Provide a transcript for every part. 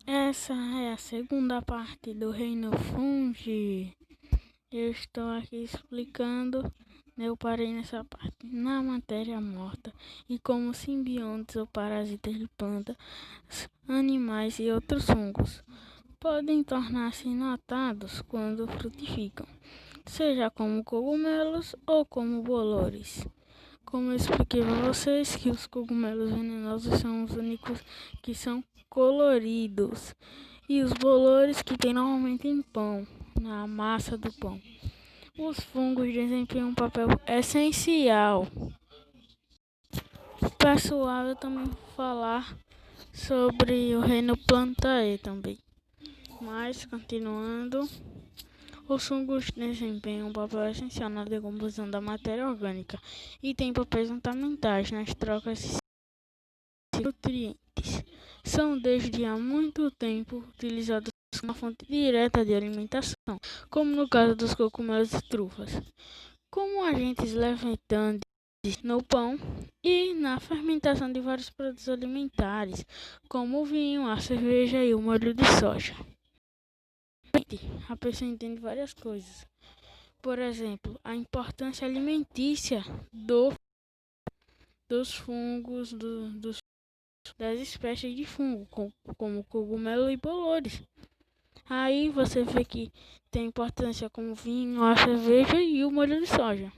Essa é a segunda parte do Reino Fungi. Eu estou aqui explicando. Eu parei nessa parte. Na matéria morta e como simbiontes ou parasitas de plantas, animais e outros fungos podem tornar-se notados quando frutificam, seja como cogumelos ou como bolores. Como eu expliquei para vocês que os cogumelos venenosos são os únicos que são coloridos e os bolores que tem normalmente em pão, na massa do pão. Os fungos desempenham um papel essencial. Pessoal, eu também vou falar sobre o reino Plantae também. Mas, continuando, os fungos desempenham um papel essencial na decomposição da matéria orgânica e têm papéis fundamentais nas trocas de nutrientes. São desde há muito tempo utilizados como fonte direta de alimentação, como no caso dos cogumelos e trufas, como agentes levedantes no pão e na fermentação de vários produtos alimentares, como o vinho, a cerveja e o molho de soja. A pessoa entende várias coisas. Por exemplo, a importância alimentícia dos fungos, das espécies de fungo, como cogumelo e bolores. Aí você vê que tem importância como o vinho, a cerveja e o molho de soja.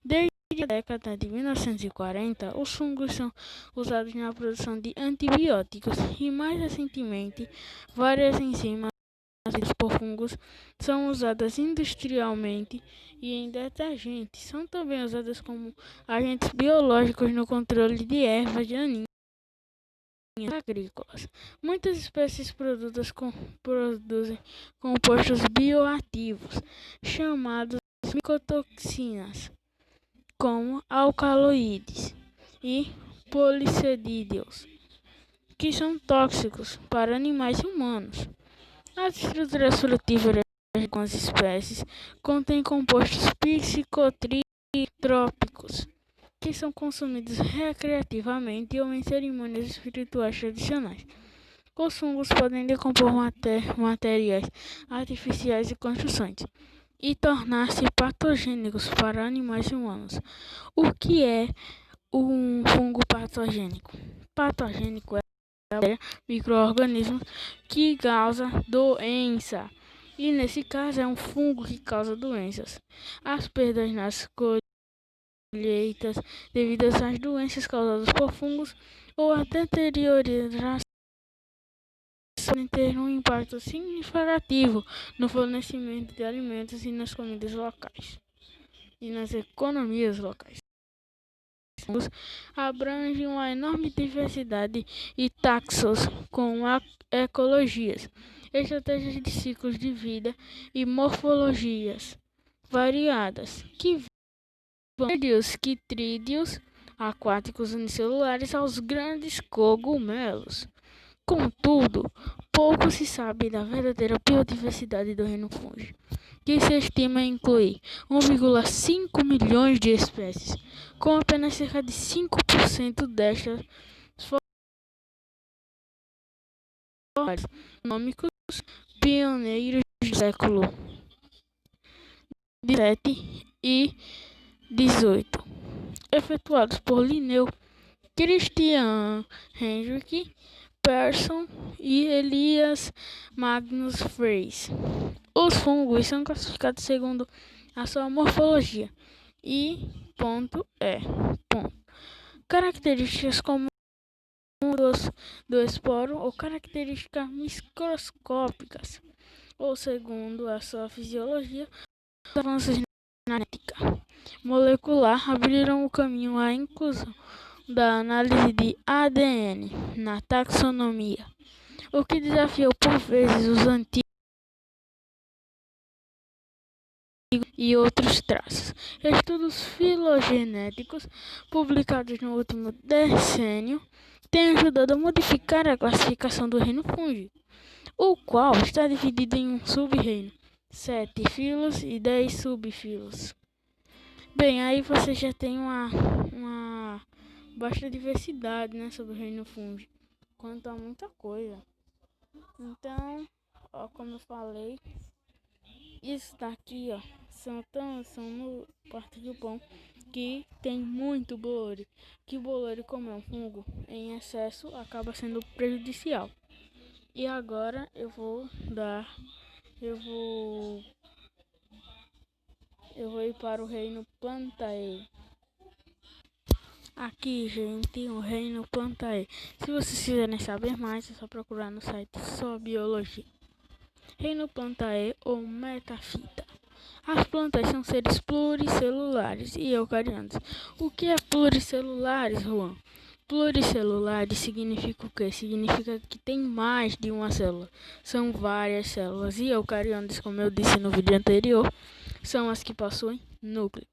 Desde a década de 1940, os fungos são usados na produção de antibióticos e, mais recentemente, várias enzimas por fungos são usadas industrialmente e em detergentes. São também usadas como agentes biológicos no controle de ervas daninhas agrícolas. Muitas espécies produzem compostos bioativos chamados micotoxinas, como alcaloides e polissacarídeos, que são tóxicos para animais e humanos. As estruturas frutíferas de algumas espécies contêm compostos psicotrópicos, que são consumidos recreativamente ou em cerimônias espirituais tradicionais. Os fungos podem decompor materiais artificiais e construções e tornar-se patogênicos para animais e humanos. O que é um fungo patogênico? Patogênico é micro-organismo que causa doença. E nesse caso é um fungo que causa doenças. As perdas nas colheitas devido às doenças causadas por fungos ou a deterioração podem ter um impacto significativo no fornecimento de alimentos e nas comidas locais e nas economias locais. Abrange uma enorme diversidade e taxos com ecologias, estratégias de ciclos de vida e morfologias variadas, que vão desde os quitrídeos aquáticos unicelulares aos grandes cogumelos. Contudo, pouco se sabe da verdadeira biodiversidade do reino fungi, que se estima incluir 1,5 milhões de espécies, com apenas cerca de 5% destas econômicos pioneiros do século XVII e XVIII, efetuados por Linneu, Christian Hendrik Persson e Elias Magnus Fries. Os fungos são classificados segundo a sua morfologia e características como do esporo ou características microscópicas, ou segundo a sua fisiologia. Os avanços na genética molecular abriram o caminho à inclusão da análise de ADN na taxonomia, o que desafiou por vezes os antigos e outros traços. Estudos filogenéticos publicados no último decênio têm ajudado a modificar a classificação do reino fungi, o qual está dividido em um sub-reino, 7 filos e 10 subfilos. Bem, aí você já tem uma vasta diversidade, né, sobre o reino fungi, quanto a muita coisa. Então, ó, como eu falei, isso daqui, ó, são no parte do pão que tem muito bolor. Que o bolor, como é um fungo, em excesso acaba sendo prejudicial. E agora eu vou, eu vou ir para o reino Plantae. Aqui, gente, o reino Plantae. Se vocês quiserem saber mais, é só procurar no site Só Biologia. Reino Plantae ou Metafita. As plantas são seres pluricelulares e eucariontes. O que é pluricelulares, Juan? Pluricelulares significa o quê? Significa que tem mais de uma célula. São várias células. E eucariontes, como eu disse no vídeo anterior, são as que possuem núcleo.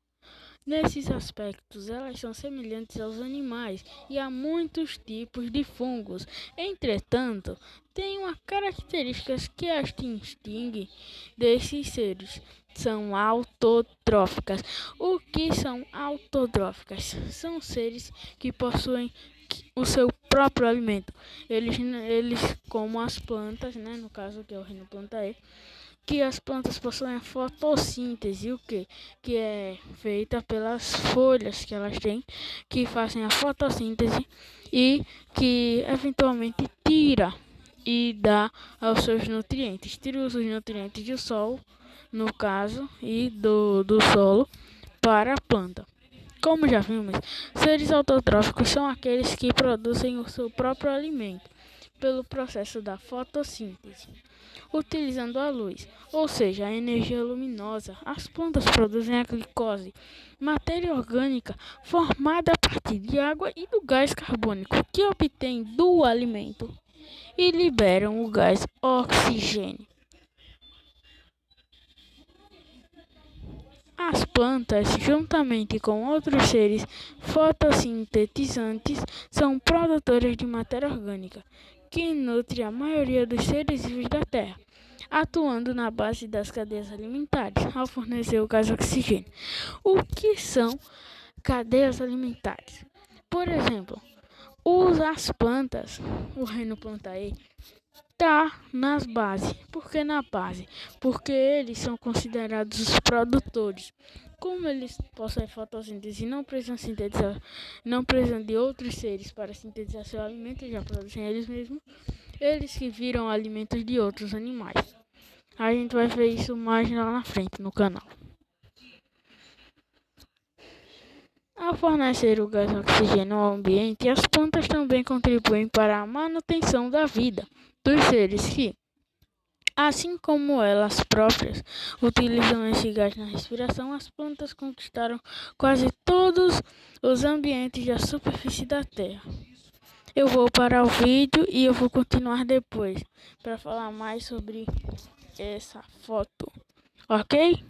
Nesses aspectos, elas são semelhantes aos animais e a muitos tipos de fungos. Entretanto, tem uma característica que as distingue desses seres. São autotróficas. O que são autotróficas? São seres que possuem o seu próprio alimento. Eles como as plantas, né, no caso que é o reino Plantae, que as plantas possuem a fotossíntese, o que? Que é feita pelas folhas que elas têm, que fazem a fotossíntese e que eventualmente tira e dá aos seus nutrientes. Tira os nutrientes do sol, no caso, e do solo para a planta. Como já vimos, seres autotróficos são aqueles que produzem o seu próprio alimento pelo processo da fotossíntese, utilizando a luz, ou seja, a energia luminosa. As plantas produzem a glicose, matéria orgânica formada a partir de água e do gás carbônico que obtém do alimento e liberam o gás oxigênio. As plantas, juntamente com outros seres fotossintetizantes, são produtoras de matéria orgânica, que nutre a maioria dos seres vivos da Terra, atuando na base das cadeias alimentares, ao fornecer o gás oxigênio. O que são cadeias alimentares? Por exemplo, as plantas, o reino Plantae, está nas bases. Por que na base? Porque eles são considerados os produtores. Como eles possuem fotossíntese e não precisam de outros seres para sintetizar seu alimento, já produzem eles mesmos, eles que viram alimentos de outros animais. A gente vai ver isso mais lá na frente no canal. Ao fornecer o gás oxigênio ao ambiente, as plantas também contribuem para a manutenção da vida dos seres que, assim como elas próprias, utilizam esse gás na respiração. As plantas conquistaram quase todos os ambientes da superfície da Terra. Eu vou parar o vídeo e eu vou continuar depois para falar mais sobre essa foto, ok?